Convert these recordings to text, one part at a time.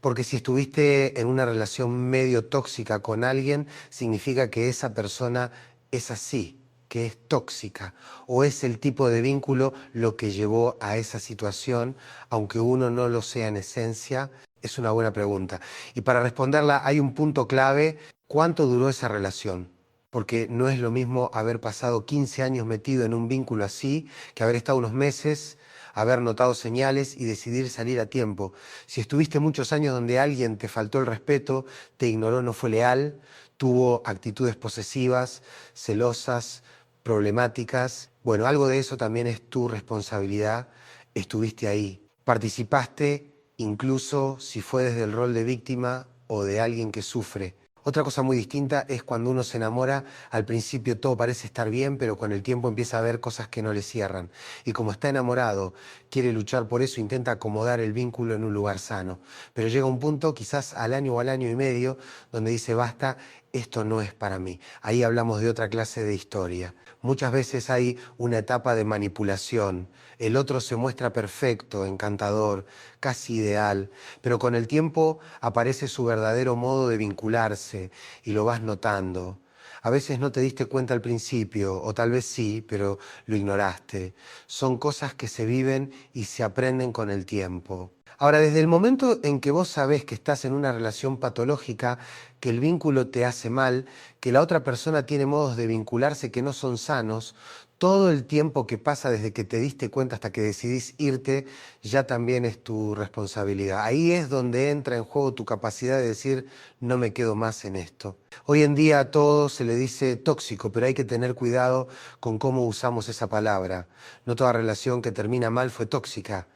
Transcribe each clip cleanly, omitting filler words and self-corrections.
Porque si estuviste en una relación medio tóxica con alguien, significa que esa persona es así, que es tóxica, o es el tipo de vínculo lo que llevó a esa situación, aunque uno no lo sea en esencia. Es una buena pregunta. Y para responderla hay un punto clave: ¿cuánto duró esa relación? Porque no es lo mismo haber pasado 15 años metido en un vínculo así que haber estado unos meses, haber notado señales y decidir salir a tiempo. Si estuviste muchos años donde alguien te faltó el respeto, te ignoró, no fue leal, tuvo actitudes posesivas, celosas, problemáticas, bueno, algo de eso también es tu responsabilidad. Estuviste ahí, participaste, incluso si fue desde el rol de víctima o de alguien que sufre. Otra cosa muy distinta es cuando uno se enamora. Al principio todo parece estar bien, pero con el tiempo empieza a ver cosas que no le cierran. Y como está enamorado, quiere luchar por eso, intenta acomodar el vínculo en un lugar sano. Pero llega un punto, quizás al año o al año y medio, donde dice: basta, esto no es para mí. Ahí hablamos de otra clase de historia. Muchas veces hay una etapa de manipulación. El otro se muestra perfecto, encantador, casi ideal, pero con el tiempo aparece su verdadero modo de vincularse y lo vas notando. A veces no te diste cuenta al principio, o tal vez sí, pero lo ignoraste. Son cosas que se viven y se aprenden con el tiempo. Ahora, desde el momento en que vos sabés que estás en una relación patológica, que el vínculo te hace mal, que la otra persona tiene modos de vincularse que no son sanos, todo el tiempo que pasa desde que te diste cuenta hasta que decidís irte, ya también es tu responsabilidad. Ahí es donde entra en juego tu capacidad de decir: no me quedo más en esto. Hoy en día a todo se le dice tóxico, pero hay que tener cuidado con cómo usamos esa palabra. No toda relación que termina mal fue tóxica.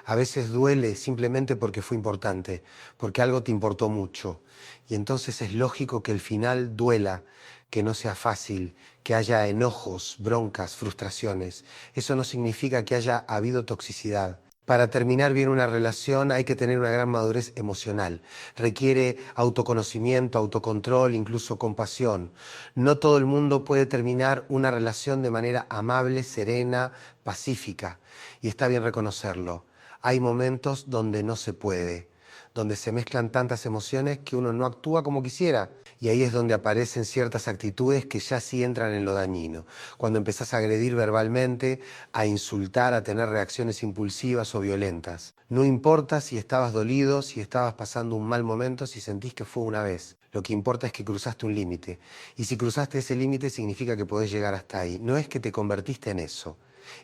A veces duele simplemente porque fue importante, porque algo te importó mucho. Y entonces es lógico que el final duela, que no sea fácil, que haya enojos, broncas, frustraciones. Eso no significa que haya habido toxicidad. Para terminar bien una relación hay que tener una gran madurez emocional. Requiere autoconocimiento, autocontrol, incluso compasión. No todo el mundo puede terminar una relación de manera amable, serena, pacífica. Y está bien reconocerlo. Hay momentos donde no se puede, donde se mezclan tantas emociones que uno no actúa como quisiera. Y ahí es donde aparecen ciertas actitudes que ya sí entran en lo dañino. Cuando empezás a agredir verbalmente, a insultar, a tener reacciones impulsivas o violentas. No importa si estabas dolido, si estabas pasando un mal momento, si sentís que fue una vez. Lo que importa es que cruzaste un límite. Y si cruzaste ese límite significa que podés llegar hasta ahí. No es que te convertiste en eso.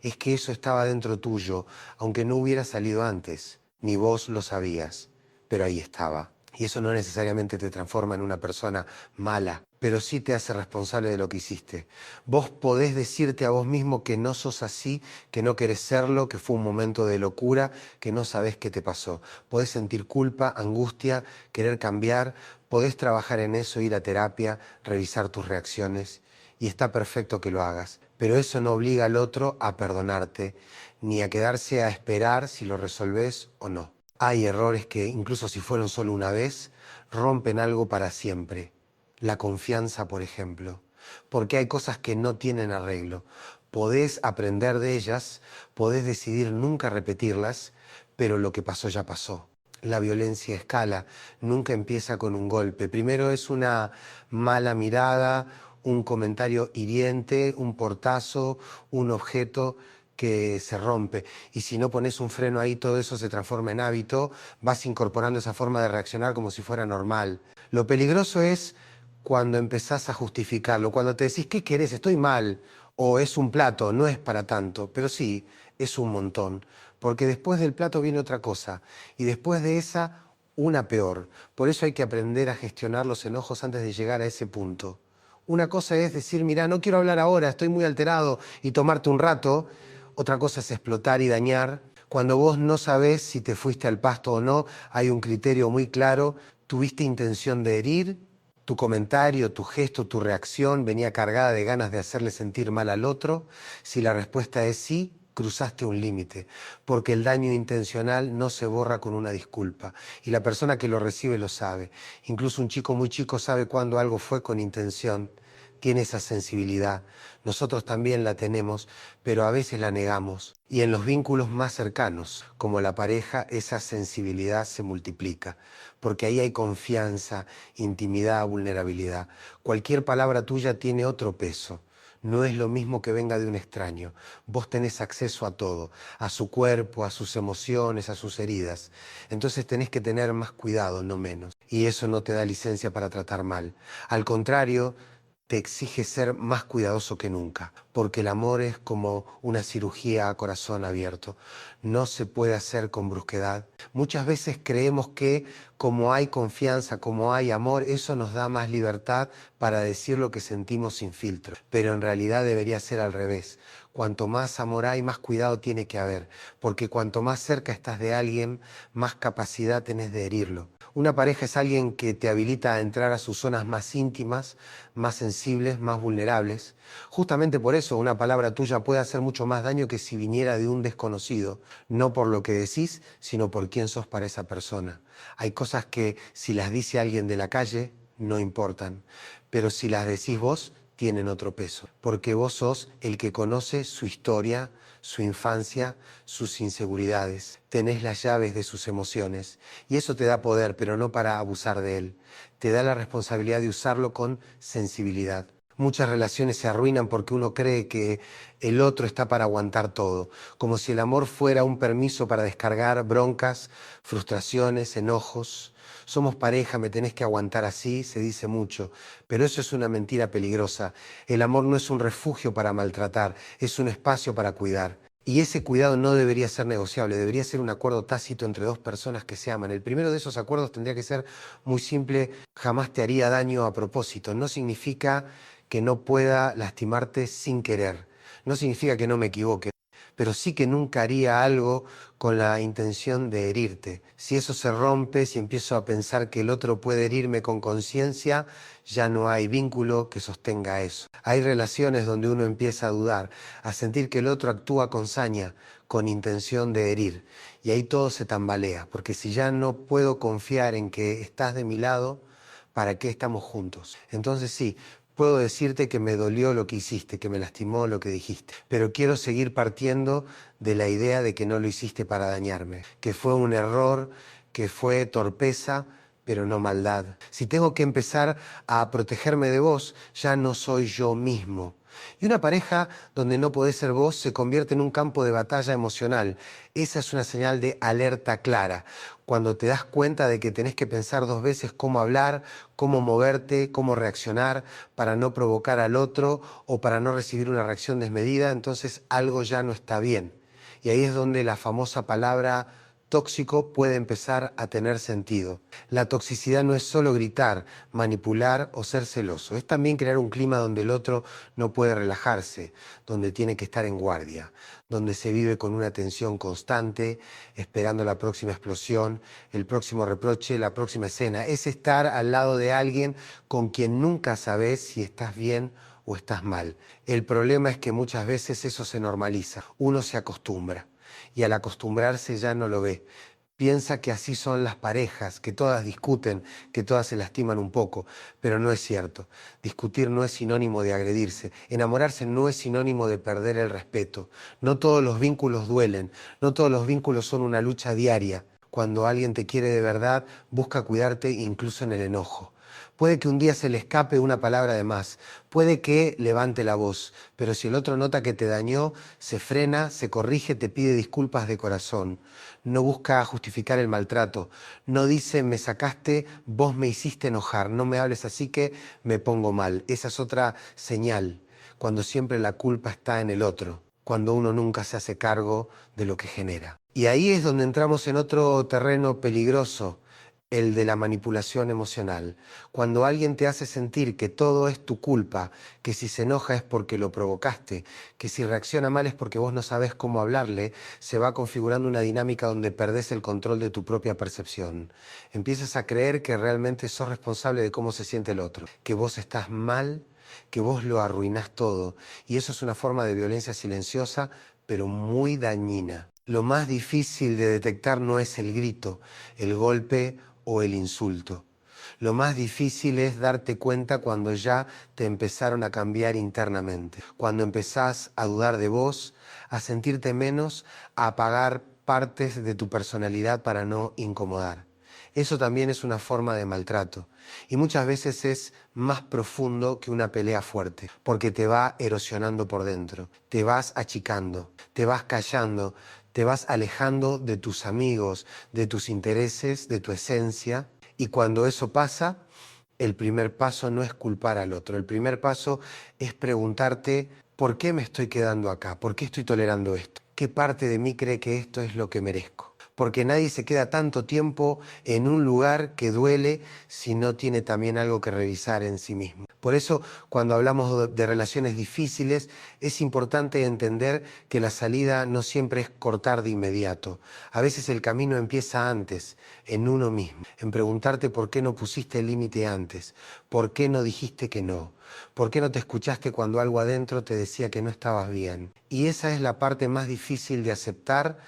Es que eso estaba dentro tuyo, aunque no hubiera salido antes, ni vos lo sabías, pero ahí estaba. Y eso no necesariamente te transforma en una persona mala, pero sí te hace responsable de lo que hiciste. Vos podés decirte a vos mismo que no sos así, que no querés serlo, que fue un momento de locura, que no sabés qué te pasó. Podés sentir culpa, angustia, querer cambiar, podés trabajar en eso, ir a terapia, revisar tus reacciones. Y está perfecto que lo hagas, pero eso no obliga al otro a perdonarte, ni a quedarse a esperar si lo resolvés o no. Hay errores que, incluso si fueron solo una vez, rompen algo para siempre. La confianza, por ejemplo. Porque hay cosas que no tienen arreglo. Podés aprender de ellas, podés decidir nunca repetirlas, pero lo que pasó ya pasó. La violencia escala, nunca empieza con un golpe. Primero es una mala mirada, un comentario hiriente, un portazo, un objeto que se rompe. Y si no pones un freno ahí, todo eso se transforma en hábito, vas incorporando esa forma de reaccionar como si fuera normal. Lo peligroso es cuando empezás a justificarlo, cuando te decís: ¿qué querés? Estoy mal. O es un plato, no es para tanto, pero sí, es un montón. Porque después del plato viene otra cosa, y después de esa, una peor. Por eso hay que aprender a gestionar los enojos antes de llegar a ese punto. Una cosa es decir: mirá, no quiero hablar ahora, estoy muy alterado, y tomarte un rato. Otra cosa es explotar y dañar. Cuando vos no sabés si te fuiste al pasto o no, hay un criterio muy claro. ¿Tuviste intención de herir? ¿Tu comentario, tu gesto, tu reacción venía cargada de ganas de hacerle sentir mal al otro? Si la respuesta es sí, cruzaste un límite, porque el daño intencional no se borra con una disculpa, y la persona que lo recibe lo sabe. Incluso un chico muy chico sabe cuando algo fue con intención. tiene esa sensibilidad. Nosotros también la tenemos, pero a veces la negamos. Y en los vínculos más cercanos, como la pareja, esa sensibilidad se multiplica, porque ahí hay confianza, intimidad, vulnerabilidad. Cualquier palabra tuya tiene otro peso. No es lo mismo que venga de un extraño. Vos tenés acceso a todo, a su cuerpo, a sus emociones, a sus heridas. Entonces tenés que tener más cuidado, no menos. Y eso no te da licencia para tratar mal. Al contrario, te exige ser más cuidadoso que nunca, porque el amor es como una cirugía a corazón abierto. No se puede hacer con brusquedad. Muchas veces creemos que como hay confianza, como hay amor, eso nos da más libertad para decir lo que sentimos sin filtro. Pero en realidad debería ser al revés. Cuanto más amor hay, más cuidado tiene que haber, porque cuanto más cerca estás de alguien, más capacidad tenés de herirlo. Una pareja es alguien que te habilita a entrar a sus zonas más íntimas, más sensibles, más vulnerables. Justamente por eso una palabra tuya puede hacer mucho más daño que si viniera de un desconocido, no por lo que decís, sino por quién sos para esa persona. Hay cosas que si las dice alguien de la calle, no importan, pero si las decís vos, tienen otro peso, porque vos sos el que conoce su historia, su infancia, sus inseguridades. Tenés las llaves de sus emociones y eso te da poder, pero no para abusar de él. Te da la responsabilidad de usarlo con sensibilidad. Muchas relaciones se arruinan porque uno cree que el otro está para aguantar todo, como si el amor fuera un permiso para descargar broncas, frustraciones, enojos. Somos pareja, me tenés que aguantar así, se dice mucho, pero eso es una mentira peligrosa. El amor no es un refugio para maltratar, es un espacio para cuidar. Y ese cuidado no debería ser negociable, debería ser un acuerdo tácito entre dos personas que se aman. El primero de esos acuerdos tendría que ser muy simple: jamás te haría daño a propósito. No significa que no pueda lastimarte sin querer, no significa que no me equivoque, pero sí que nunca haría algo con la intención de herirte. Si eso se rompe, si empiezo a pensar que el otro puede herirme con conciencia, ya no hay vínculo que sostenga eso. Hay relaciones donde uno empieza a dudar, a sentir que el otro actúa con saña, con intención de herir. Y ahí todo se tambalea, porque si ya no puedo confiar en que estás de mi lado, ¿para qué estamos juntos? Entonces sí, puedo decirte que me dolió lo que hiciste, que me lastimó lo que dijiste, pero quiero seguir partiendo de la idea de que no lo hiciste para dañarme, que fue un error, que fue torpeza, pero no maldad. Si tengo que empezar a protegerme de vos, ya no soy yo mismo. Y una pareja donde no podés ser vos se convierte en un campo de batalla emocional. Esa es una señal de alerta clara. Cuando te das cuenta de que tenés que pensar dos veces cómo hablar, cómo moverte, cómo reaccionar para no provocar al otro o para no recibir una reacción desmedida, entonces algo ya no está bien. Y ahí es donde la famosa palabra tóxico puede empezar a tener sentido. La toxicidad no es solo gritar, manipular o ser celoso, es también crear un clima donde el otro no puede relajarse, donde tiene que estar en guardia, donde se vive con una tensión constante, esperando la próxima explosión, el próximo reproche, la próxima escena. Es estar al lado de alguien con quien nunca sabes si estás bien o estás mal. El problema es que muchas veces eso se normaliza, uno se acostumbra y al acostumbrarse ya no lo ve. Piensa que así son las parejas, que todas discuten, que todas se lastiman un poco, pero no es cierto. Discutir no es sinónimo de agredirse, enamorarse no es sinónimo de perder el respeto. No todos los vínculos duelen, no todos los vínculos son una lucha diaria. Cuando alguien te quiere de verdad, busca cuidarte incluso en el enojo. Puede que un día se le escape una palabra de más, puede que levante la voz, pero si el otro nota que te dañó, se frena, se corrige, te pide disculpas de corazón. No busca justificar el maltrato, no dice me sacaste, vos me hiciste enojar, no me hables así que me pongo mal. Esa es otra señal, cuando siempre la culpa está en el otro, cuando uno nunca se hace cargo de lo que genera. Y ahí es donde entramos en otro terreno peligroso, el de la manipulación emocional. Cuando alguien te hace sentir que todo es tu culpa, que si se enoja es porque lo provocaste, que si reacciona mal es porque vos no sabés cómo hablarle, se va configurando una dinámica donde perdés el control de tu propia percepción. Empiezas a creer que realmente sos responsable de cómo se siente el otro, que vos estás mal, que vos lo arruinás todo. Y eso es una forma de violencia silenciosa, pero muy dañina. Lo más difícil de detectar no es el grito, el golpe o el insulto. Lo más difícil es darte cuenta cuando ya te empezaron a cambiar internamente, cuando empezás a dudar de vos, a sentirte menos, a apagar partes de tu personalidad para no incomodar. Eso también es una forma de maltrato y muchas veces es más profundo que una pelea fuerte, porque te va erosionando por dentro, te vas achicando, te vas callando, te vas alejando de tus amigos, de tus intereses, de tu esencia. Y cuando eso pasa, el primer paso no es culpar al otro. El primer paso es preguntarte, ¿por qué me estoy quedando acá? ¿Por qué estoy tolerando esto? ¿Qué parte de mí cree que esto es lo que merezco? Porque nadie se queda tanto tiempo en un lugar que duele si no tiene también algo que revisar en sí mismo. Por eso, cuando hablamos de relaciones difíciles, es importante entender que la salida no siempre es cortar de inmediato. A veces el camino empieza antes, en uno mismo, en preguntarte por qué no pusiste el límite antes, por qué no dijiste que no, por qué no te escuchaste cuando algo adentro te decía que no estabas bien. Y esa es la parte más difícil de aceptar,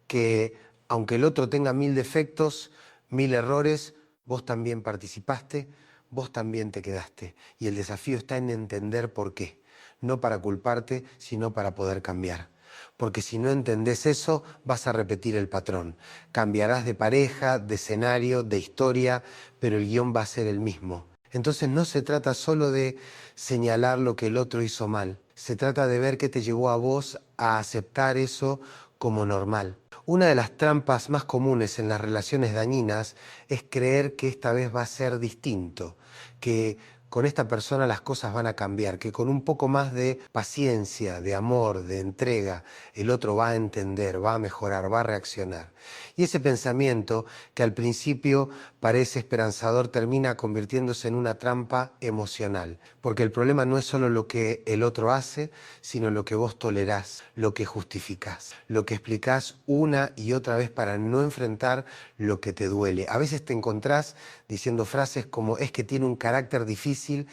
que aunque el otro tenga 1000 defectos, 1000 errores, vos también participaste, vos también te quedaste. Y el desafío está en entender por qué. No para culparte, sino para poder cambiar. Porque si no entendés eso, vas a repetir el patrón. Cambiarás de pareja, de escenario, de historia, pero el guión va a ser el mismo. Entonces no se trata solo de señalar lo que el otro hizo mal. Se trata de ver qué te llevó a vos a aceptar eso como normal. Una de las trampas más comunes en las relaciones dañinas es creer que esta vez va a ser distinto, que con esta persona las cosas van a cambiar, que con un poco más de paciencia, de amor, de entrega, el otro va a entender, va a mejorar, va a reaccionar. Y ese pensamiento, que al principio parece esperanzador, termina convirtiéndose en una trampa emocional, porque el problema no es solo lo que el otro hace, sino lo que vos tolerás, lo que justificás, lo que explicás una y otra vez para no enfrentar lo que te duele. A veces te encontrás diciendo frases como es que tiene un carácter difícil,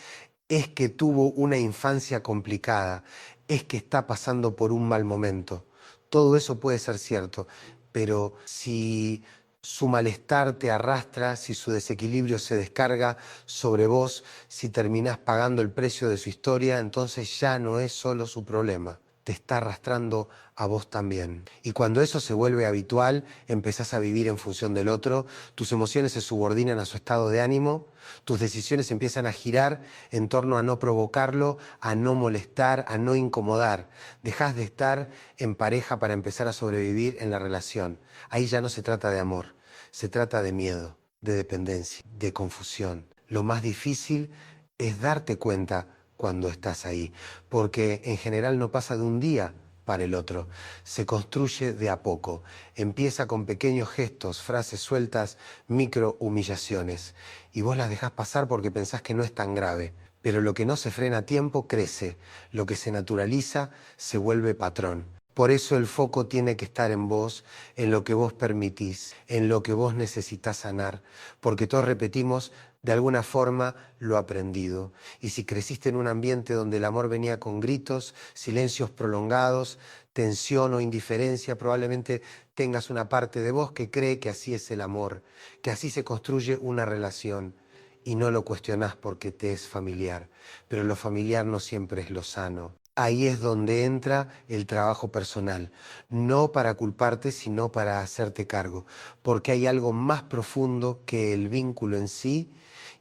es que tuvo una infancia complicada, es que está pasando por un mal momento. Todo eso puede ser cierto, pero si su malestar te arrastra, si su desequilibrio se descarga sobre vos, si terminás pagando el precio de su historia, entonces ya no es solo su problema, te está arrastrando a vos también. Y cuando eso se vuelve habitual, empezás a vivir en función del otro, tus emociones se subordinan a su estado de ánimo, tus decisiones empiezan a girar en torno a no provocarlo, a no molestar, a no incomodar. Dejás de estar en pareja para empezar a sobrevivir en la relación. Ahí ya no se trata de amor, se trata de miedo, de dependencia, de confusión. Lo más difícil es darte cuenta cuando estás ahí, porque en general no pasa de un día para el otro, se construye de a poco, empieza con pequeños gestos, frases sueltas, micro humillaciones, y vos las dejás pasar porque pensás que no es tan grave, pero lo que no se frena a tiempo crece, lo que se naturaliza se vuelve patrón. Por eso el foco tiene que estar en vos, en lo que vos permitís, en lo que vos necesitas sanar, porque todos repetimos de alguna forma lo aprendido. Y si creciste en un ambiente donde el amor venía con gritos, silencios prolongados, tensión o indiferencia, probablemente tengas una parte de vos que cree que así es el amor, que así se construye una relación. Y no lo cuestionás porque te es familiar, pero lo familiar no siempre es lo sano. Ahí es donde entra el trabajo personal, no para culparte, sino para hacerte cargo, porque hay algo más profundo que el vínculo en sí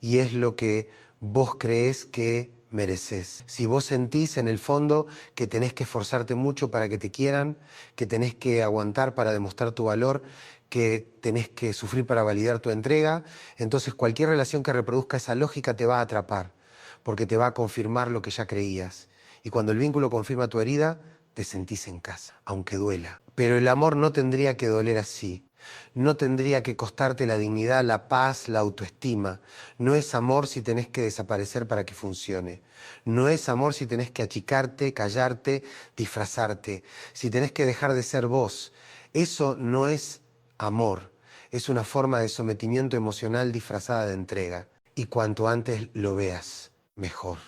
y es lo que vos creés que mereces. Si vos sentís en el fondo que tenés que esforzarte mucho para que te quieran, que tenés que aguantar para demostrar tu valor, que tenés que sufrir para validar tu entrega, entonces cualquier relación que reproduzca esa lógica te va a atrapar, porque te va a confirmar lo que ya creías. Y cuando el vínculo confirma tu herida, te sentís en casa, aunque duela. Pero el amor no tendría que doler así. No tendría que costarte la dignidad, la paz, la autoestima. No es amor si tenés que desaparecer para que funcione. No es amor si tenés que achicarte, callarte, disfrazarte. Si tenés que dejar de ser vos. Eso no es amor. Es una forma de sometimiento emocional disfrazada de entrega. Y cuanto antes lo veas, mejor.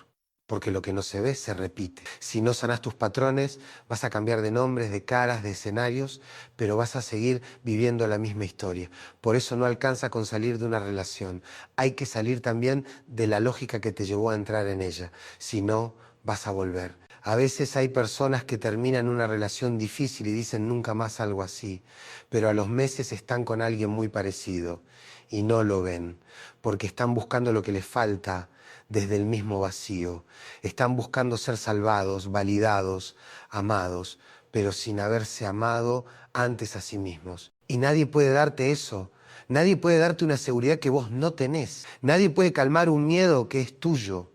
porque lo que no se ve se repite. Si no sanás tus patrones, vas a cambiar de nombres, de caras, de escenarios, pero vas a seguir viviendo la misma historia. Por eso no alcanza con salir de una relación. Hay que salir también de la lógica que te llevó a entrar en ella. Si no, vas a volver. A veces hay personas que terminan una relación difícil y dicen nunca más algo así, pero a los meses están con alguien muy parecido y no lo ven, porque están buscando lo que les falta desde el mismo vacío. Están buscando ser salvados, validados, amados, pero sin haberse amado antes a sí mismos. Y nadie puede darte eso. Nadie puede darte una seguridad que vos no tenés. Nadie puede calmar un miedo que es tuyo.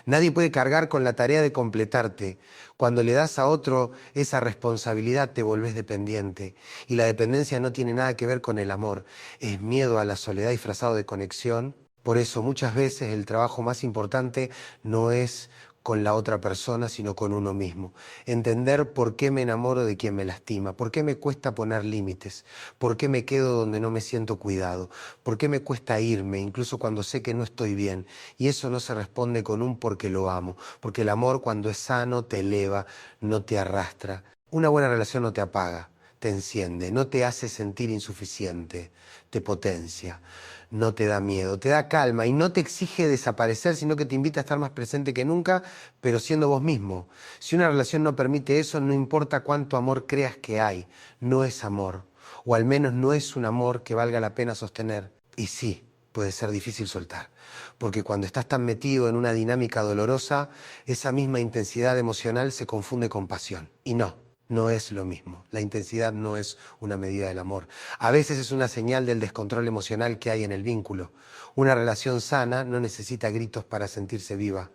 Nadie puede cargar con la tarea de completarte. Cuando le das a otro esa responsabilidad te volvés dependiente. Y la dependencia no tiene nada que ver con el amor. Es miedo a la soledad disfrazado de conexión. Por eso muchas veces el trabajo más importante no es con la otra persona, sino con uno mismo. Entender por qué me enamoro de quien me lastima, por qué me cuesta poner límites, por qué me quedo donde no me siento cuidado, por qué me cuesta irme, incluso cuando sé que no estoy bien. Y eso no se responde con un porque lo amo, porque el amor cuando es sano te eleva, no te arrastra. Una buena relación no te apaga, te enciende, no te hace sentir insuficiente, te potencia. No te da miedo, te da calma y no te exige desaparecer, sino que te invita a estar más presente que nunca, pero siendo vos mismo. Si una relación no permite eso, no importa cuánto amor creas que hay, no es amor, o al menos no es un amor que valga la pena sostener. Y sí, puede ser difícil soltar, porque cuando estás tan metido en una dinámica dolorosa, esa misma intensidad emocional se confunde con pasión. Y no es lo mismo. La intensidad no es una medida del amor. A veces es una señal del descontrol emocional que hay en el vínculo. Una relación sana no necesita gritos para sentirse viva.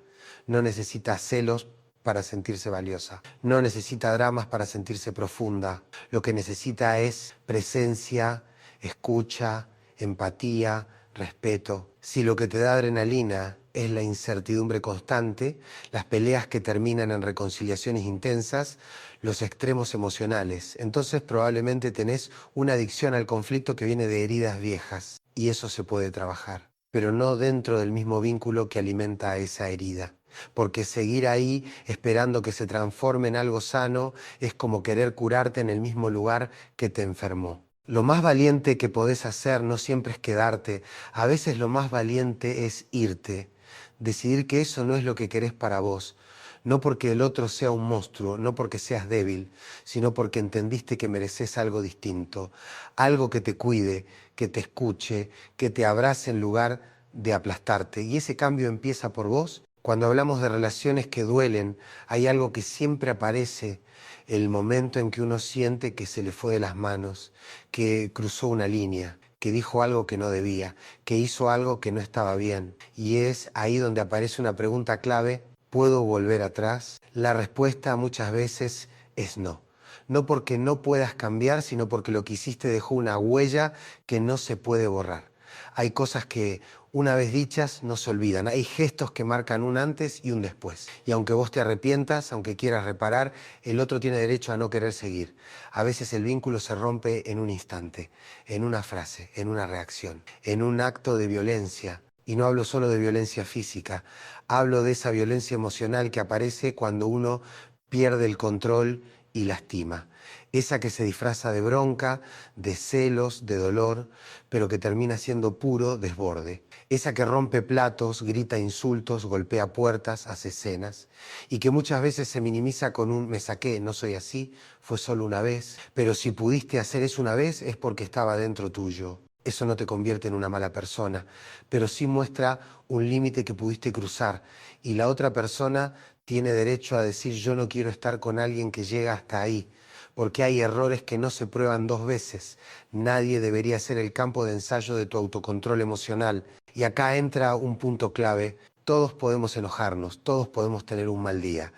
No necesita celos para sentirse valiosa. No necesita dramas para sentirse profunda. Lo que necesita es presencia, escucha, empatía, respeto. Si lo que te da adrenalina es la incertidumbre constante, las peleas que terminan en reconciliaciones intensas, los extremos emocionales, entonces probablemente tenés una adicción al conflicto que viene de heridas viejas. Y eso se puede trabajar, pero no dentro del mismo vínculo que alimenta esa herida. Porque seguir ahí esperando que se transforme en algo sano es como querer curarte en el mismo lugar que te enfermó. Lo más valiente que podés hacer no siempre es quedarte, a veces lo más valiente es irte, decidir que eso no es lo que querés para vos, no porque el otro sea un monstruo, no porque seas débil, sino porque entendiste que mereces algo distinto, algo que te cuide, que te escuche, que te abrace en lugar de aplastarte. Y ese cambio empieza por vos. Cuando hablamos de relaciones que duelen, hay algo que siempre aparece, el momento en que uno siente que se le fue de las manos, que cruzó una línea, que dijo algo que no debía, que hizo algo que no estaba bien. Y es ahí donde aparece una pregunta clave: ¿puedo volver atrás? La respuesta muchas veces es no. No porque no puedas cambiar, sino porque lo que hiciste dejó una huella que no se puede borrar. Hay cosas que una vez dichas no se olvidan. Hay gestos que marcan un antes y un después. Y aunque vos te arrepientas, aunque quieras reparar, el otro tiene derecho a no querer seguir. A veces el vínculo se rompe en un instante, en una frase, en una reacción, en un acto de violencia. Y no hablo solo de violencia física, hablo de esa violencia emocional que aparece cuando uno pierde el control y lastima. Esa que se disfraza de bronca, de celos, de dolor, pero que termina siendo puro desborde. Esa que rompe platos, grita insultos, golpea puertas, hace escenas, y que muchas veces se minimiza con un me saqué, no soy así, fue solo una vez, pero si pudiste hacer eso una vez es porque estaba dentro tuyo. Eso no te convierte en una mala persona, pero sí muestra un límite que pudiste cruzar, y la otra persona tiene derecho a decir yo no quiero estar con alguien que llega hasta ahí, porque hay errores que no se prueban dos veces. Nadie debería ser el campo de ensayo de tu autocontrol emocional. Y acá entra un punto clave. Todos podemos enojarnos, todos podemos tener un mal día,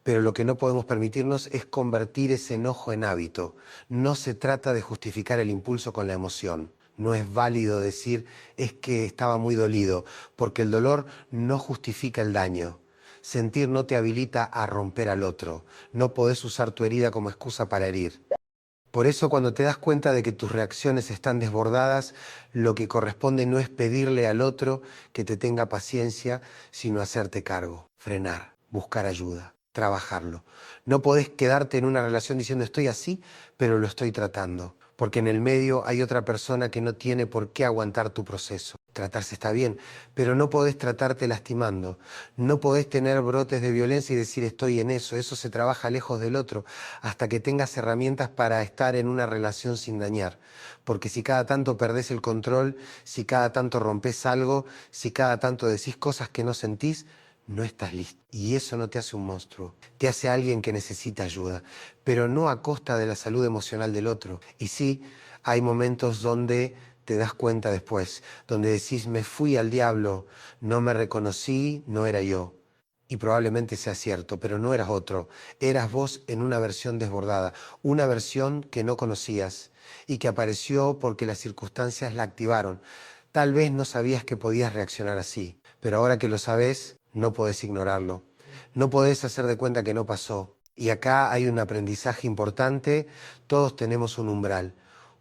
pero lo que no podemos permitirnos es convertir ese enojo en hábito. No se trata de justificar el impulso con la emoción. No es válido decir es que estaba muy dolido, porque el dolor no justifica el daño. Sentir no te habilita a romper al otro. No podés usar tu herida como excusa para herir. Por eso cuando te das cuenta de que tus reacciones están desbordadas, lo que corresponde no es pedirle al otro que te tenga paciencia, sino hacerte cargo, frenar. buscar ayuda, trabajarlo. No podés quedarte en una relación diciendo estoy así, pero lo estoy tratando. Porque en el medio hay otra persona que no tiene por qué aguantar tu proceso. Tratarse está bien, pero no podés tratarte lastimando. No podés tener brotes de violencia y decir estoy en eso. Eso se trabaja lejos del otro hasta que tengas herramientas para estar en una relación sin dañar. Porque si cada tanto perdés el control, si cada tanto rompes algo, si cada tanto decís cosas que no sentís, no estás listo. Y eso no te hace un monstruo, te hace alguien que necesita ayuda, pero no a costa de la salud emocional del otro. Y sí, hay momentos donde te das cuenta después, donde decís, me fui al diablo, no me reconocí, no era yo. Y probablemente sea cierto, pero no eras otro, eras vos en una versión desbordada, una versión que no conocías y que apareció porque las circunstancias la activaron. Tal vez no sabías que podías reaccionar así, pero ahora que lo sabes, no podés ignorarlo. No podés hacer de cuenta que no pasó. Y acá hay un aprendizaje importante. Todos tenemos un umbral,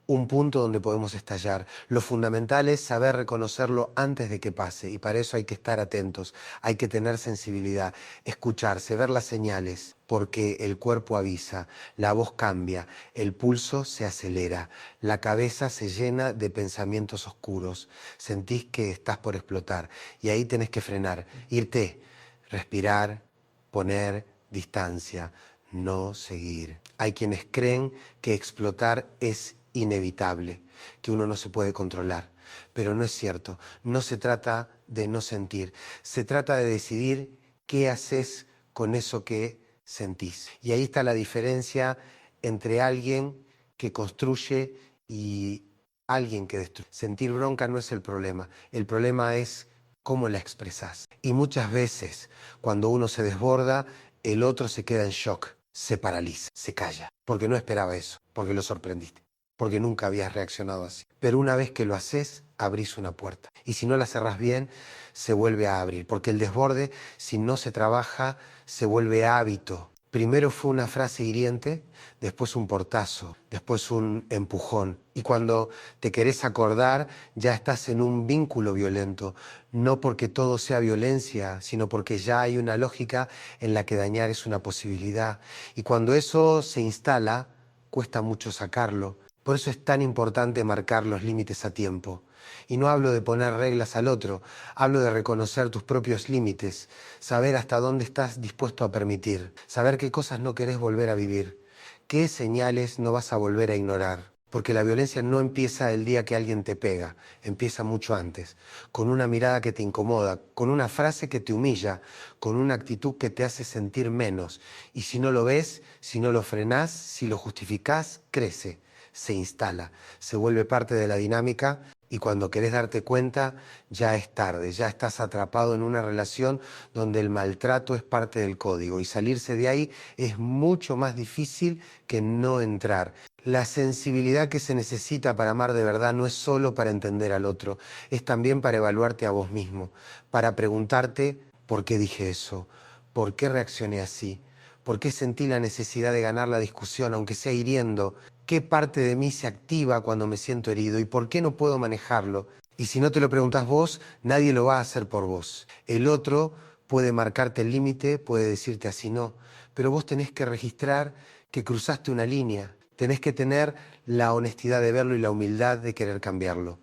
un punto donde podemos estallar. Lo fundamental es saber reconocerlo antes de que pase. Y para eso hay que estar atentos, hay que tener sensibilidad, escucharse, ver las señales, porque el cuerpo avisa, la voz cambia, el pulso se acelera, la cabeza se llena de pensamientos oscuros. Sentís que estás por explotar y ahí tenés que frenar, irte, respirar, poner distancia, no seguir. Hay quienes creen que explotar es inevitable, que uno no se puede controlar, pero no es cierto. No se trata de no sentir, se trata de decidir qué haces con eso que sentís. Y ahí está la diferencia entre alguien que construye y alguien que destruye. Sentir bronca no es el problema es cómo la expresás. Y muchas veces, cuando uno se desborda, el otro se queda en shock, se paraliza, se calla, porque no esperaba eso, porque lo sorprendiste, porque nunca habías reaccionado así. Pero una vez que lo haces, abrís una puerta. Y si no la cerrás bien, se vuelve a abrir, porque el desborde, si no se trabaja, se vuelve hábito. Primero fue una frase hiriente, después un portazo, después un empujón. Y cuando te querés acordar, ya estás en un vínculo violento. No porque todo sea violencia, sino porque ya hay una lógica en la que dañar es una posibilidad. Y cuando eso se instala, cuesta mucho sacarlo. Por eso es tan importante marcar los límites a tiempo. Y no hablo de poner reglas al otro, hablo de reconocer tus propios límites, saber hasta dónde estás dispuesto a permitir, saber qué cosas no querés volver a vivir, qué señales no vas a volver a ignorar. Porque la violencia no empieza el día que alguien te pega, empieza mucho antes, con una mirada que te incomoda, con una frase que te humilla, con una actitud que te hace sentir menos. Y si no lo ves, si no lo frenás, si lo justificás, crece, se instala, se vuelve parte de la dinámica y cuando querés darte cuenta ya es tarde, ya estás atrapado en una relación donde el maltrato es parte del código y salirse de ahí es mucho más difícil que no entrar. La sensibilidad que se necesita para amar de verdad no es solo para entender al otro, es también para evaluarte a vos mismo, para preguntarte por qué dije eso, por qué reaccioné así, por qué sentí la necesidad de ganar la discusión, aunque sea hiriendo, qué parte de mí se activa cuando me siento herido y por qué no puedo manejarlo. Y si no te lo preguntás vos, nadie lo va a hacer por vos. El otro puede marcarte el límite, puede decirte así no, pero vos tenés que registrar que cruzaste una línea. Tenés que tener la honestidad de verlo y la humildad de querer cambiarlo,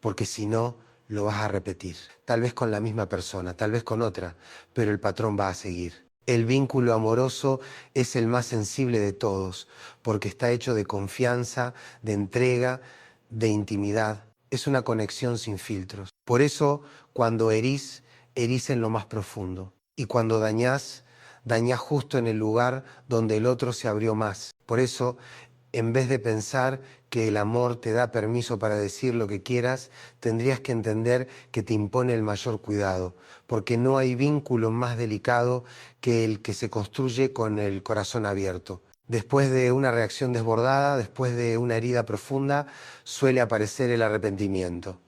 porque si no, lo vas a repetir. Tal vez con la misma persona, tal vez con otra, pero el patrón va a seguir. El vínculo amoroso es el más sensible de todos, porque está hecho de confianza, de entrega, de intimidad. Es una conexión sin filtros. Por eso, cuando herís, herís en lo más profundo. Y cuando dañás, dañás justo en el lugar donde el otro se abrió más. Por eso, en vez de pensar que el amor te da permiso para decir lo que quieras, tendrías que entender que te impone el mayor cuidado, porque no hay vínculo más delicado que el que se construye con el corazón abierto. Después de una reacción desbordada, después de una herida profunda, suele aparecer el arrepentimiento.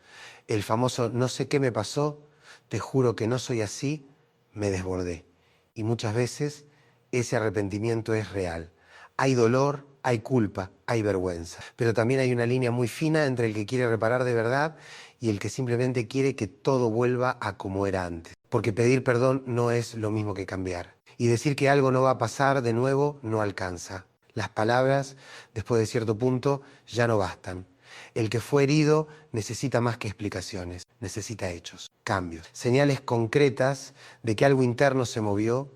El famoso no sé qué me pasó, te juro que no soy así, me desbordé. Y muchas veces ese arrepentimiento es real. Hay dolor, hay culpa, hay vergüenza. Pero también hay una línea muy fina entre el que quiere reparar de verdad y el que simplemente quiere que todo vuelva a como era antes. Porque pedir perdón no es lo mismo que cambiar. Y decir que algo no va a pasar de nuevo no alcanza. Las palabras, después de cierto punto, ya no bastan. El que fue herido necesita más que explicaciones, necesita hechos, cambios, señales concretas de que algo interno se movió,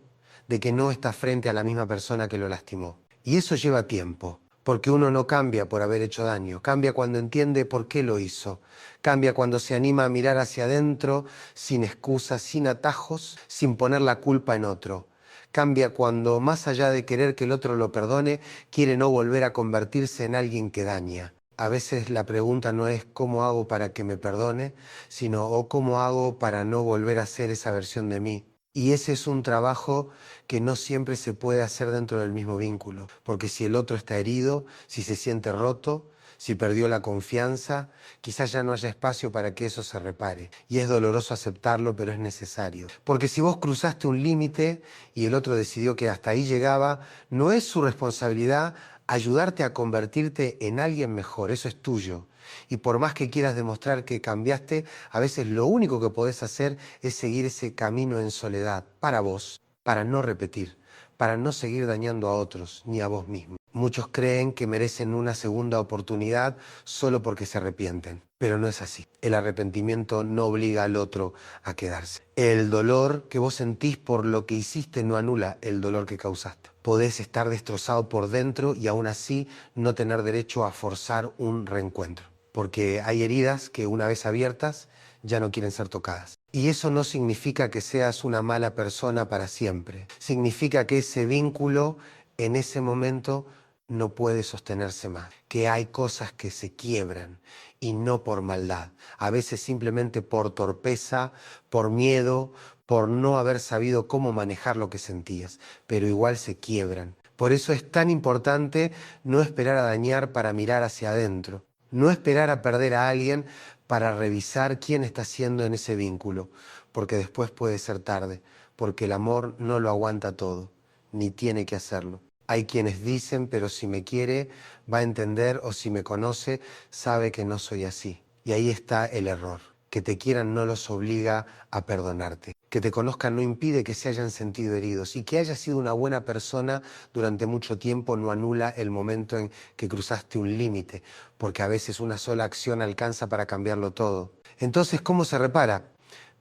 de que no está frente a la misma persona que lo lastimó. Y eso lleva tiempo, porque uno no cambia por haber hecho daño, cambia cuando entiende por qué lo hizo, cambia cuando se anima a mirar hacia adentro, sin excusas, sin atajos, sin poner la culpa en otro. Cambia cuando, más allá de querer que el otro lo perdone, quiere no volver a convertirse en alguien que daña. A veces la pregunta no es cómo hago para que me perdone, sino o cómo hago para no volver a ser esa versión de mí. Y ese es un trabajo que no siempre se puede hacer dentro del mismo vínculo, porque si el otro está herido, si se siente roto, si perdió la confianza, quizás ya no haya espacio para que eso se repare. Y es doloroso aceptarlo, pero es necesario. Porque si vos cruzaste un límite y el otro decidió que hasta ahí llegaba, no es su responsabilidad ayudarte a convertirte en alguien mejor, eso es tuyo. Y por más que quieras demostrar que cambiaste, a veces lo único que podés hacer es seguir ese camino en soledad, para vos, para no repetir, para no seguir dañando a otros, ni a vos mismo. Muchos creen que merecen una segunda oportunidad solo porque se arrepienten, pero no es así. El arrepentimiento no obliga al otro a quedarse. El dolor que vos sentís por lo que hiciste no anula el dolor que causaste. Podés estar destrozado por dentro y aún así no tener derecho a forzar un reencuentro, porque hay heridas que una vez abiertas ya no quieren ser tocadas. Y eso no significa que seas una mala persona para siempre. Significa que ese vínculo en ese momento no puede sostenerse más, que hay cosas que se quiebran y no por maldad, a veces simplemente por torpeza, por miedo, por no haber sabido cómo manejar lo que sentías, pero igual se quiebran. Por eso es tan importante no esperar a dañar para mirar hacia adentro, no esperar a perder a alguien para revisar quién está siendo en ese vínculo, porque después puede ser tarde, porque el amor no lo aguanta todo, ni tiene que hacerlo. Hay quienes dicen, pero si me quiere, va a entender, o si me conoce, sabe que no soy así. Y ahí está el error. Que te quieran no los obliga a perdonarte. Que te conozcan no impide que se hayan sentido heridos. Y que hayas sido una buena persona durante mucho tiempo no anula el momento en que cruzaste un límite, porque a veces una sola acción alcanza para cambiarlo todo. Entonces, ¿cómo se repara?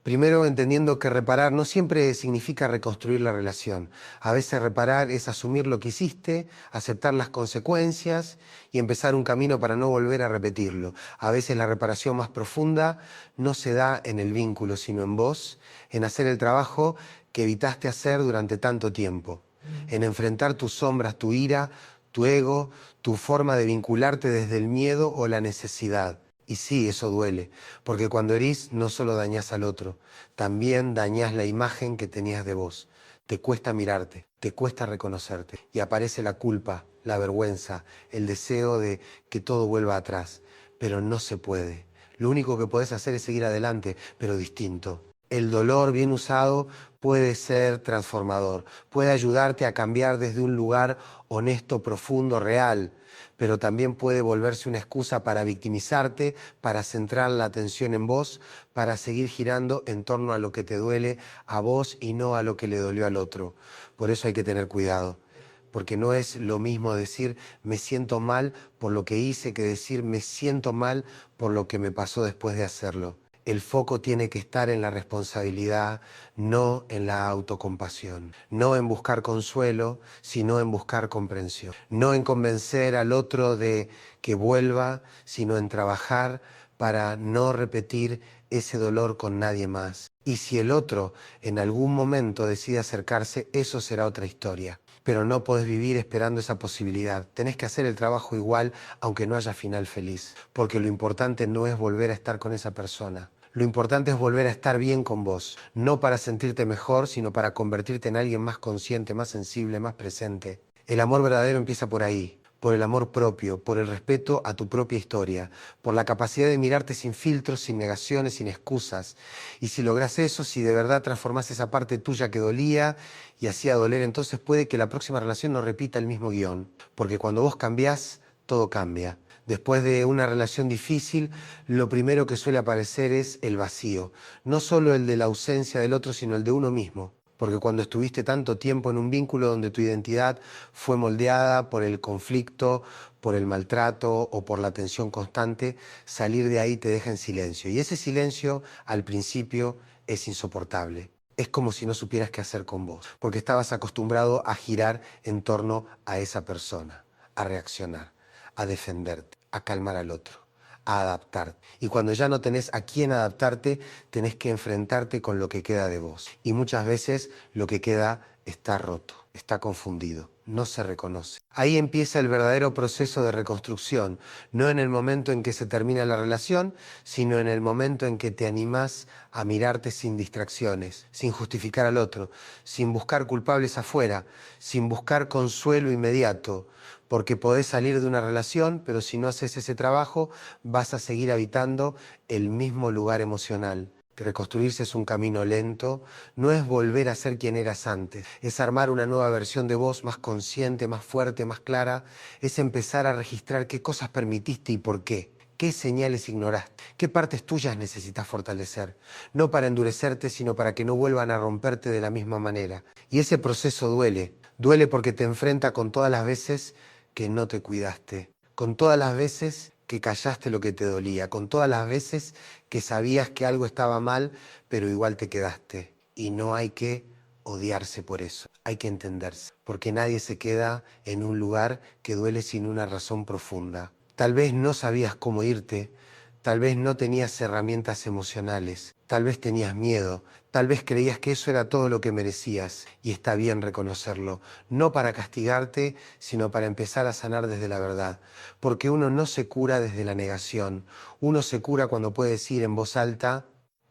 Primero, entendiendo que reparar no siempre significa reconstruir la relación. A veces reparar es asumir lo que hiciste, aceptar las consecuencias y empezar un camino para no volver a repetirlo. A veces la reparación más profunda no se da en el vínculo, sino en vos, en hacer el trabajo que evitaste hacer durante tanto tiempo, en enfrentar tus sombras, tu ira, tu ego, tu forma de vincularte desde el miedo o la necesidad. Y sí, eso duele, porque cuando herís no solo dañás al otro, también dañás la imagen que tenías de vos. Te cuesta mirarte, te cuesta reconocerte y aparece la culpa, la vergüenza, el deseo de que todo vuelva atrás, pero no se puede. Lo único que podés hacer es seguir adelante, pero distinto. El dolor bien usado puede ser transformador, puede ayudarte a cambiar desde un lugar honesto, profundo, real, pero también puede volverse una excusa para victimizarte, para centrar la atención en vos, para seguir girando en torno a lo que te duele a vos y no a lo que le dolió al otro. Por eso hay que tener cuidado, porque no es lo mismo decir me siento mal por lo que hice que decir me siento mal por lo que me pasó después de hacerlo. El foco tiene que estar en la responsabilidad, no en la autocompasión. No en buscar consuelo, sino en buscar comprensión. No en convencer al otro de que vuelva, sino en trabajar para no repetir ese dolor con nadie más. Y si el otro en algún momento decide acercarse, eso será otra historia. Pero no podés vivir esperando esa posibilidad. Tenés que hacer el trabajo igual, aunque no haya final feliz. Porque lo importante no es volver a estar con esa persona. Lo importante es volver a estar bien con vos. No para sentirte mejor, sino para convertirte en alguien más consciente, más sensible, más presente. El amor verdadero empieza por ahí. Por el amor propio, por el respeto a tu propia historia, por la capacidad de mirarte sin filtros, sin negaciones, sin excusas. Y si lográs eso, si de verdad transformás esa parte tuya que dolía y hacía doler, entonces puede que la próxima relación no repita el mismo guión. Porque cuando vos cambiás, todo cambia. Después de una relación difícil, lo primero que suele aparecer es el vacío. No solo el de la ausencia del otro, sino el de uno mismo. Porque cuando estuviste tanto tiempo en un vínculo donde tu identidad fue moldeada por el conflicto, por el maltrato o por la tensión constante, salir de ahí te deja en silencio. Y ese silencio al principio es insoportable. Es como si no supieras qué hacer con vos, porque estabas acostumbrado a girar en torno a esa persona, a reaccionar, a defenderte, a calmar al otro, a adaptarte. Y cuando ya no tenés a quién adaptarte, tenés que enfrentarte con lo que queda de vos. Y muchas veces lo que queda está roto, está confundido, no se reconoce. Ahí empieza el verdadero proceso de reconstrucción, no en el momento en que se termina la relación, sino en el momento en que te animás a mirarte sin distracciones, sin justificar al otro, sin buscar culpables afuera, sin buscar consuelo inmediato, porque podés salir de una relación, pero si no haces ese trabajo, vas a seguir habitando el mismo lugar emocional. Reconstruirse es un camino lento, no es volver a ser quien eras antes, es armar una nueva versión de vos más consciente, más fuerte, más clara, es empezar a registrar qué cosas permitiste y por qué. ¿Qué señales ignoraste? ¿Qué partes tuyas necesitas fortalecer? No para endurecerte, sino para que no vuelvan a romperte de la misma manera. Y ese proceso duele. Duele porque te enfrenta con todas las veces que no te cuidaste, con todas las veces que callaste lo que te dolía, con todas las veces que sabías que algo estaba mal, pero igual te quedaste. Y no hay que odiarse por eso, hay que entenderse, porque nadie se queda en un lugar que duele sin una razón profunda. Tal vez no sabías cómo irte, tal vez no tenías herramientas emocionales, tal vez tenías miedo, tal vez creías que eso era todo lo que merecías, y está bien reconocerlo, no para castigarte, sino para empezar a sanar desde la verdad, porque uno no se cura desde la negación, uno se cura cuando puede decir en voz alta: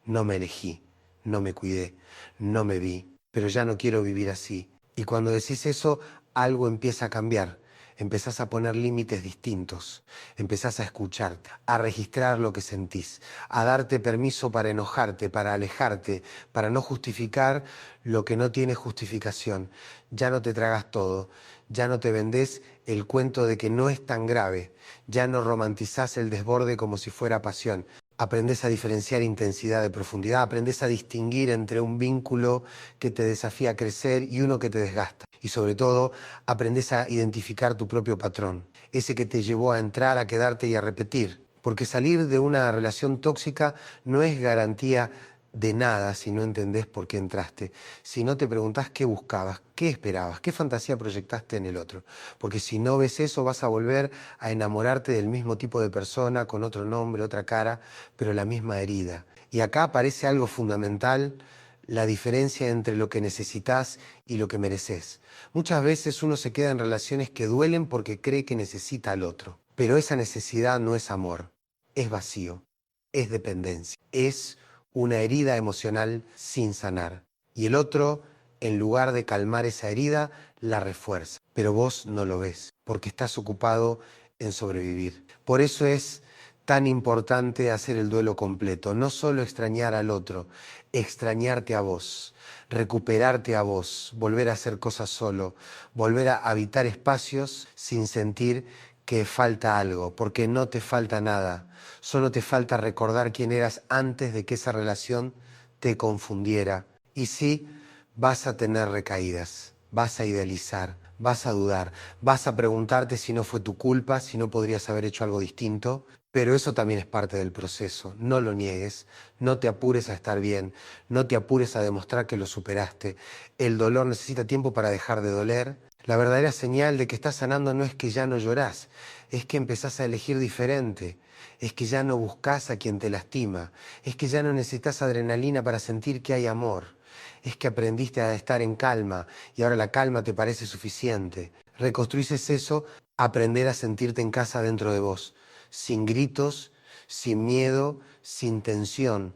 no me elegí, no me cuidé, no me vi, pero ya no quiero vivir así. Y cuando decís eso, algo empieza a cambiar. Empezás a poner límites distintos, empezás a escucharte, a registrar lo que sentís, a darte permiso para enojarte, para alejarte, para no justificar lo que no tiene justificación. Ya no te tragas todo, ya no te vendés el cuento de que no es tan grave, ya no romantizás el desborde como si fuera pasión. Aprendés a diferenciar intensidad de profundidad, aprendés a distinguir entre un vínculo que te desafía a crecer y uno que te desgasta. Y sobre todo, aprendés a identificar tu propio patrón, ese que te llevó a entrar, a quedarte y a repetir. Porque salir de una relación tóxica no es garantía de nada si no entendés por qué entraste, si no te preguntás qué buscabas, qué esperabas, qué fantasía proyectaste en el otro. Porque si no ves eso, vas a volver a enamorarte del mismo tipo de persona, con otro nombre, otra cara, pero la misma herida. Y acá aparece algo fundamental: la diferencia entre lo que necesitas y lo que mereces. Muchas veces uno se queda en relaciones que duelen porque cree que necesita al otro, pero esa necesidad no es amor, es vacío, es dependencia, es una herida emocional sin sanar. Y el otro, en lugar de calmar esa herida, la refuerza. Pero vos no lo ves, porque estás ocupado en sobrevivir. Por eso es tan importante hacer el duelo completo, no solo extrañar al otro, extrañarte a vos, recuperarte a vos, volver a hacer cosas solo, volver a habitar espacios sin sentir que falta algo, porque no te falta nada, solo te falta recordar quién eras antes de que esa relación te confundiera. Y sí, vas a tener recaídas, vas a idealizar, vas a dudar, vas a preguntarte si no fue tu culpa, si no podrías haber hecho algo distinto, pero eso también es parte del proceso. No lo niegues, no te apures a estar bien, no te apures a demostrar que lo superaste. El dolor necesita tiempo para dejar de doler. La verdadera señal de que estás sanando no es que ya no llorás, es que empezás a elegir diferente, es que ya no buscas a quien te lastima, es que ya no necesitas adrenalina para sentir que hay amor, es que aprendiste a estar en calma y ahora la calma te parece suficiente. Reconstruís eso, aprender a sentirte en casa dentro de vos, sin gritos, sin miedo, sin tensión.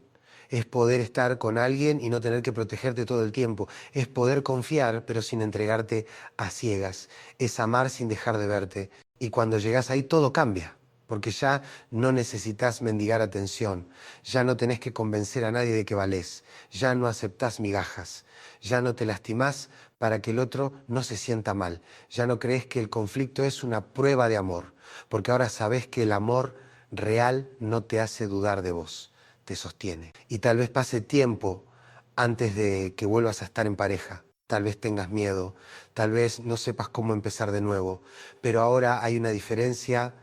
Es poder estar con alguien y no tener que protegerte todo el tiempo. Es poder confiar, pero sin entregarte a ciegas. Es amar sin dejar de verte. Y cuando llegas ahí todo cambia, porque ya no necesitas mendigar atención, ya no tenés que convencer a nadie de que valés, ya no aceptás migajas, ya no te lastimás para que el otro no se sienta mal, ya no crees que el conflicto es una prueba de amor, porque ahora sabés que el amor real no te hace dudar de vos, te sostiene. Y tal vez pase tiempo antes de que vuelvas a estar en pareja. Tal vez tengas miedo, tal vez no sepas cómo empezar de nuevo, pero ahora hay una diferencia,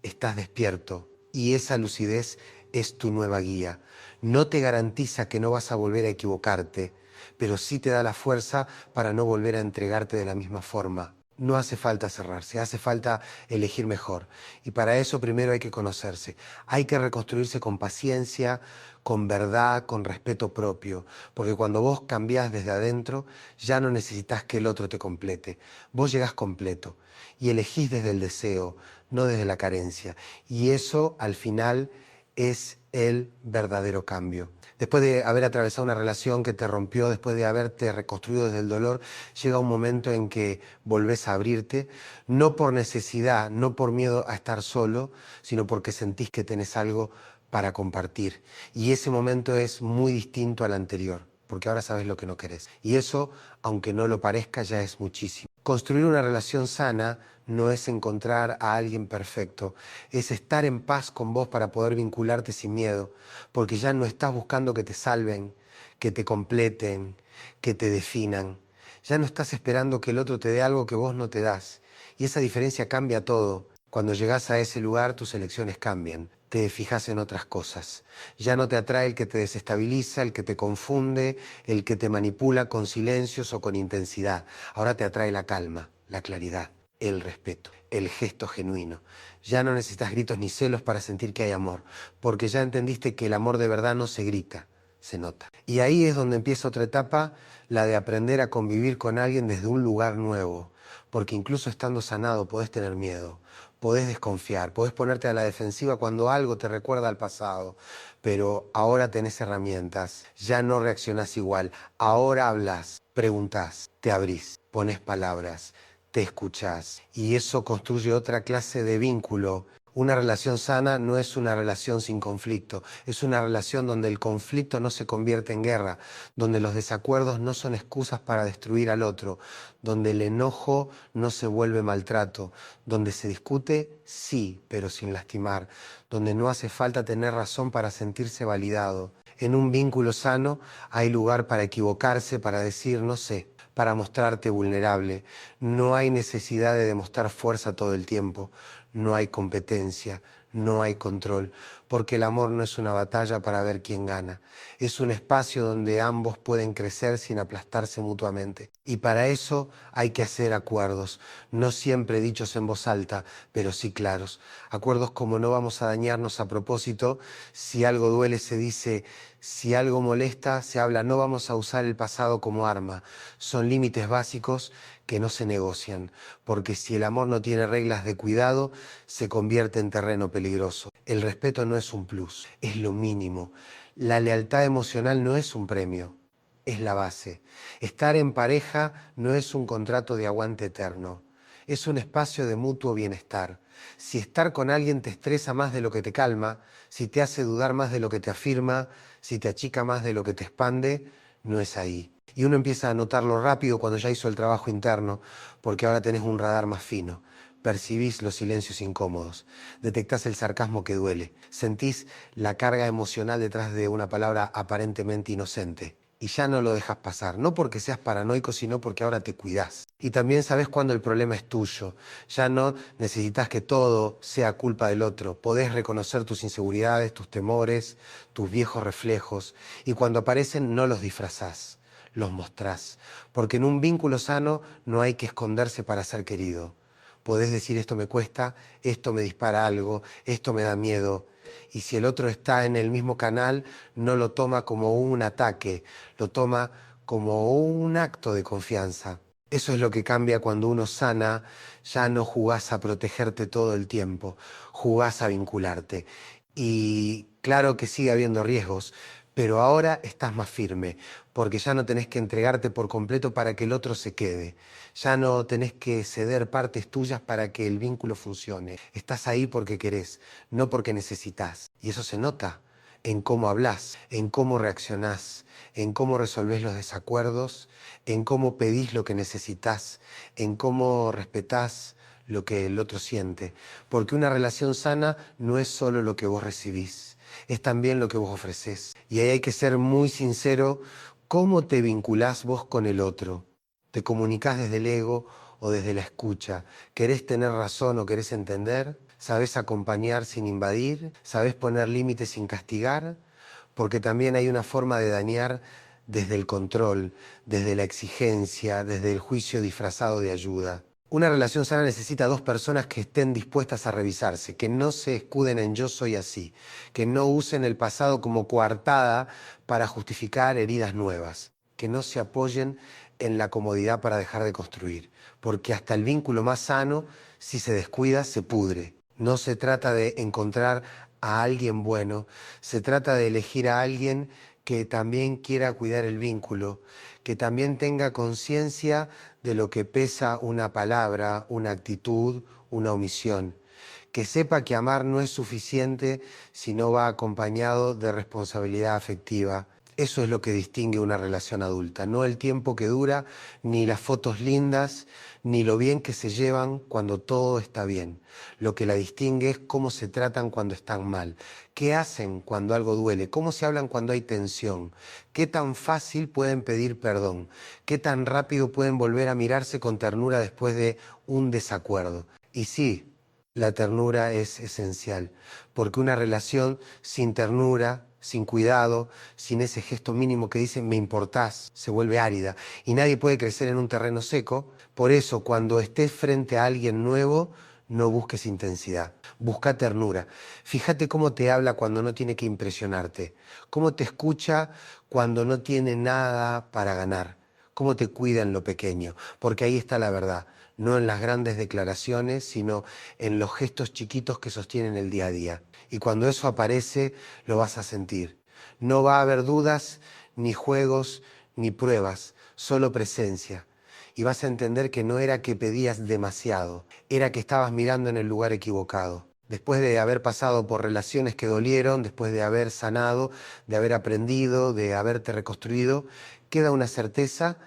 estás despierto y esa lucidez es tu nueva guía. No te garantiza que no vas a volver a equivocarte, pero sí te da la fuerza para no volver a entregarte de la misma forma. No hace falta cerrarse, hace falta elegir mejor. Y para eso primero hay que conocerse. Hay que reconstruirse con paciencia, con verdad, con respeto propio. Porque cuando vos cambiás desde adentro, ya no necesitas que el otro te complete. Vos llegás completo y elegís desde el deseo, no desde la carencia. Y eso al final es el verdadero cambio. Después de haber atravesado una relación que te rompió, después de haberte reconstruido desde el dolor, llega un momento en que volvés a abrirte, no por necesidad, no por miedo a estar solo, sino porque sentís que tenés algo para compartir. Y ese momento es muy distinto al anterior, porque ahora sabes lo que no querés. Y eso, aunque no lo parezca, ya es muchísimo. Construir una relación sana no es encontrar a alguien perfecto, es estar en paz con vos para poder vincularte sin miedo, porque ya no estás buscando que te salven, que te completen, que te definan. Ya no estás esperando que el otro te dé algo que vos no te das. Y esa diferencia cambia todo. Cuando llegás a ese lugar, tus elecciones cambian. Te fijas en otras cosas. Ya no te atrae el que te desestabiliza, el que te confunde, el que te manipula con silencios o con intensidad. Ahora te atrae la calma, la claridad, el respeto, el gesto genuino. Ya no necesitas gritos ni celos para sentir que hay amor, porque ya entendiste que el amor de verdad no se grita, se nota. Y ahí es donde empieza otra etapa, la de aprender a convivir con alguien desde un lugar nuevo, porque incluso estando sanado podés tener miedo, podés desconfiar, podés ponerte a la defensiva cuando algo te recuerda al pasado, pero ahora tenés herramientas, ya no reaccionás igual, ahora hablas, preguntás, te abrís, pones palabras, te escuchás y eso construye otra clase de vínculo. Una relación sana no es una relación sin conflicto, es una relación donde el conflicto no se convierte en guerra, donde los desacuerdos no son excusas para destruir al otro, donde el enojo no se vuelve maltrato, donde se discute, sí, pero sin lastimar, donde no hace falta tener razón para sentirse validado. En un vínculo sano hay lugar para equivocarse, para decir no sé, para mostrarte vulnerable. No hay necesidad de demostrar fuerza todo el tiempo. No hay competencia, no hay control, porque el amor no es una batalla para ver quién gana. Es un espacio donde ambos pueden crecer sin aplastarse mutuamente. Y para eso hay que hacer acuerdos, no siempre dichos en voz alta, pero sí claros. Acuerdos como no vamos a dañarnos a propósito, si algo duele se dice, si algo molesta se habla, no vamos a usar el pasado como arma. Son límites básicos que no se negocian, porque si el amor no tiene reglas de cuidado, se convierte en terreno peligroso. El respeto no es un plus, es lo mínimo. La lealtad emocional no es un premio, es la base. Estar en pareja no es un contrato de aguante eterno, es un espacio de mutuo bienestar. Si estar con alguien te estresa más de lo que te calma, si te hace dudar más de lo que te afirma, si te achica más de lo que te expande, no es ahí. Y uno empieza a notarlo rápido cuando ya hizo el trabajo interno, porque ahora tenés un radar más fino. Percibís los silencios incómodos, detectás el sarcasmo que duele, sentís la carga emocional detrás de una palabra aparentemente inocente. Y ya no lo dejas pasar, no porque seas paranoico, sino porque ahora te cuidás. Y también sabés cuando el problema es tuyo. Ya no necesitas que todo sea culpa del otro. Podés reconocer tus inseguridades, tus temores, tus viejos reflejos. Y cuando aparecen no los disfrazás, los mostrás. Porque en un vínculo sano no hay que esconderse para ser querido. Podés decir esto me cuesta, esto me dispara algo, esto me da miedo. Y si el otro está en el mismo canal, no lo toma como un ataque, lo toma como un acto de confianza. Eso es lo que cambia cuando uno sana, ya no jugás a protegerte todo el tiempo, jugás a vincularte. Y claro que sigue habiendo riesgos, pero ahora estás más firme, porque ya no tenés que entregarte por completo para que el otro se quede. Ya no tenés que ceder partes tuyas para que el vínculo funcione. Estás ahí porque querés, no porque necesitas. Y eso se nota en cómo hablas, en cómo reaccionás, en cómo resolvés los desacuerdos, en cómo pedís lo que necesitas, en cómo respetás lo que el otro siente. Porque una relación sana no es solo lo que vos recibís, es también lo que vos ofrecés. Y ahí hay que ser muy sincero ¿Cómo te vinculás vos con el otro? ¿Te comunicás desde el ego o desde la escucha? ¿Querés tener razón o querés entender? ¿Sabés acompañar sin invadir? ¿Sabés poner límites sin castigar? Porque también hay una forma de dañar desde el control, desde la exigencia, desde el juicio disfrazado de ayuda. Una relación sana necesita dos personas que estén dispuestas a revisarse, que no se escuden en yo soy así, que no usen el pasado como coartada para justificar heridas nuevas, que no se apoyen en la comodidad para dejar de construir, porque hasta el vínculo más sano, si se descuida, se pudre. No se trata de encontrar a alguien bueno, se trata de elegir a alguien que también quiera cuidar el vínculo, que también tenga conciencia de lo que pesa una palabra, una actitud, una omisión, que sepa que amar no es suficiente si no va acompañado de responsabilidad afectiva. Eso es lo que distingue una relación adulta, no el tiempo que dura, ni las fotos lindas, ni lo bien que se llevan cuando todo está bien. Lo que la distingue es cómo se tratan cuando están mal, qué hacen cuando algo duele, cómo se hablan cuando hay tensión, qué tan fácil pueden pedir perdón, qué tan rápido pueden volver a mirarse con ternura después de un desacuerdo. Y sí, la ternura es esencial, porque una relación sin ternura, sin cuidado, sin ese gesto mínimo que dice me importás, se vuelve árida y nadie puede crecer en un terreno seco. Por eso, cuando estés frente a alguien nuevo, no busques intensidad, busca ternura. Fíjate cómo te habla cuando no tiene que impresionarte, cómo te escucha cuando no tiene nada para ganar, cómo te cuida en lo pequeño, porque ahí está la verdad. No en las grandes declaraciones, sino en los gestos chiquitos que sostienen el día a día. Y cuando eso aparece, lo vas a sentir. No va a haber dudas, ni juegos, ni pruebas, solo presencia. Y vas a entender que no era que pedías demasiado, era que estabas mirando en el lugar equivocado. Después de haber pasado por relaciones que dolieron, después de haber sanado, de haber aprendido, de haberte reconstruido, queda una certeza.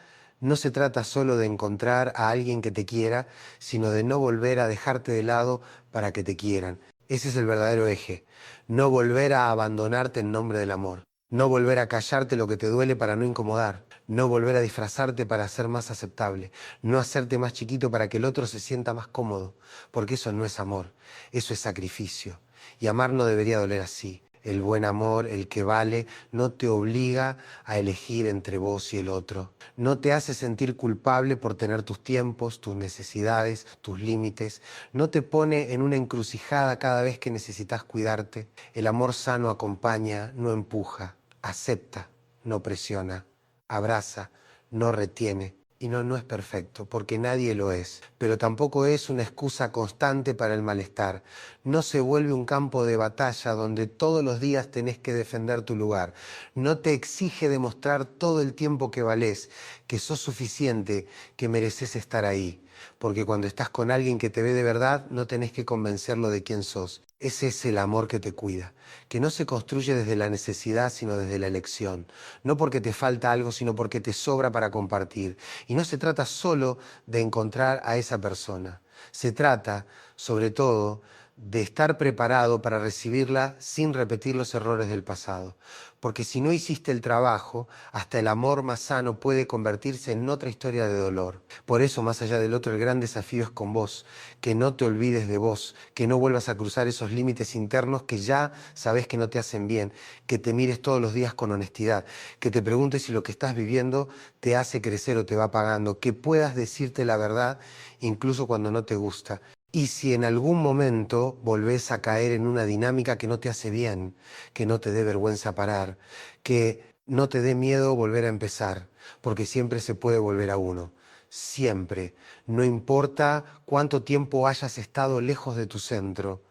No se trata solo de encontrar a alguien que te quiera, sino de no volver a dejarte de lado para que te quieran. Ese es el verdadero eje. No volver a abandonarte en nombre del amor. No volver a callarte lo que te duele para no incomodar. No volver a disfrazarte para ser más aceptable. No hacerte más chiquito para que el otro se sienta más cómodo. Porque eso no es amor. Eso es sacrificio. Y amar no debería doler así. El buen amor, el que vale, no te obliga a elegir entre vos y el otro. No te hace sentir culpable por tener tus tiempos, tus necesidades, tus límites. No te pone en una encrucijada cada vez que necesitas cuidarte. El amor sano acompaña, no empuja. Acepta, no presiona. Abraza, no retiene. Y no, no es perfecto, porque nadie lo es, pero tampoco es una excusa constante para el malestar. No se vuelve un campo de batalla donde todos los días tenés que defender tu lugar. No te exige demostrar todo el tiempo que valés, que sos suficiente, que mereces estar ahí. Porque cuando estás con alguien que te ve de verdad, no tenés que convencerlo de quién sos. Ese es el amor que te cuida, que no se construye desde la necesidad, sino desde la elección. No porque te falta algo, sino porque te sobra para compartir. Y no se trata solo de encontrar a esa persona. Se trata, sobre todo, de estar preparado para recibirla sin repetir los errores del pasado. Porque si no hiciste el trabajo, hasta el amor más sano puede convertirse en otra historia de dolor. Por eso, más allá del otro, el gran desafío es con vos, que no te olvides de vos, que no vuelvas a cruzar esos límites internos que ya sabés que no te hacen bien, que te mires todos los días con honestidad, que te preguntes si lo que estás viviendo te hace crecer o te va pagando, que puedas decirte la verdad incluso cuando no te gusta. Y si en algún momento volvés a caer en una dinámica que no te hace bien, que no te dé vergüenza parar, que no te dé miedo volver a empezar, porque siempre se puede volver a uno. Siempre. No importa cuánto tiempo hayas estado lejos de tu centro,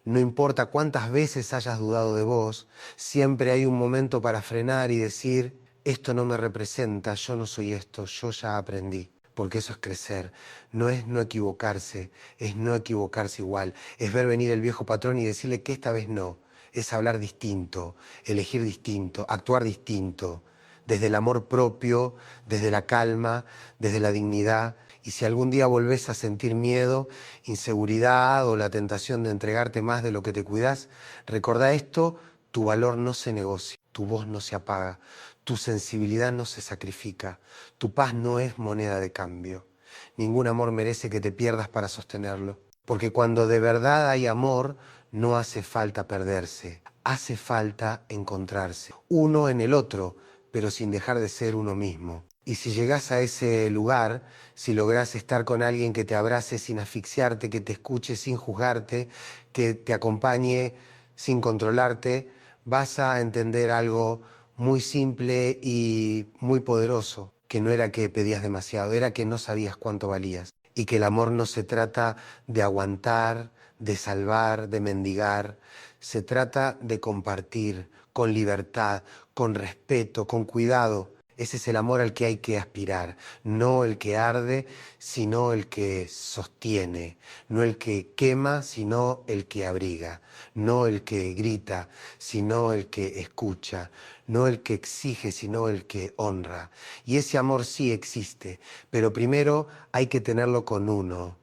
no importa cuántas veces hayas dudado de vos, siempre hay un momento para frenar y decir, esto no me representa, yo no soy esto, yo ya aprendí. Porque eso es crecer, no es no equivocarse, es no equivocarse igual, es ver venir el viejo patrón y decirle que esta vez no, es hablar distinto, elegir distinto, actuar distinto, desde el amor propio, desde la calma, desde la dignidad. Y si algún día volvés a sentir miedo, inseguridad o la tentación de entregarte más de lo que te cuidás, recordá esto, tu valor no se negocia, tu voz no se apaga, Tu sensibilidad no se sacrifica, tu paz no es moneda de cambio. Ningún amor merece que te pierdas para sostenerlo. Porque cuando de verdad hay amor, no hace falta perderse, hace falta encontrarse, uno en el otro, pero sin dejar de ser uno mismo. Y si llegás a ese lugar, si lográs estar con alguien que te abrace sin asfixiarte, que te escuche sin juzgarte, que te acompañe sin controlarte, vas a entender algo muy simple y muy poderoso, que no era que pedías demasiado, era que no sabías cuánto valías. Y que el amor no se trata de aguantar, de salvar, de mendigar, se trata de compartir con libertad, con respeto, con cuidado. Ese es el amor al que hay que aspirar, no el que arde, sino el que sostiene, no el que quema, sino el que abriga, no el que grita, sino el que escucha, no el que exige, sino el que honra. Y ese amor sí existe, pero primero hay que tenerlo con uno.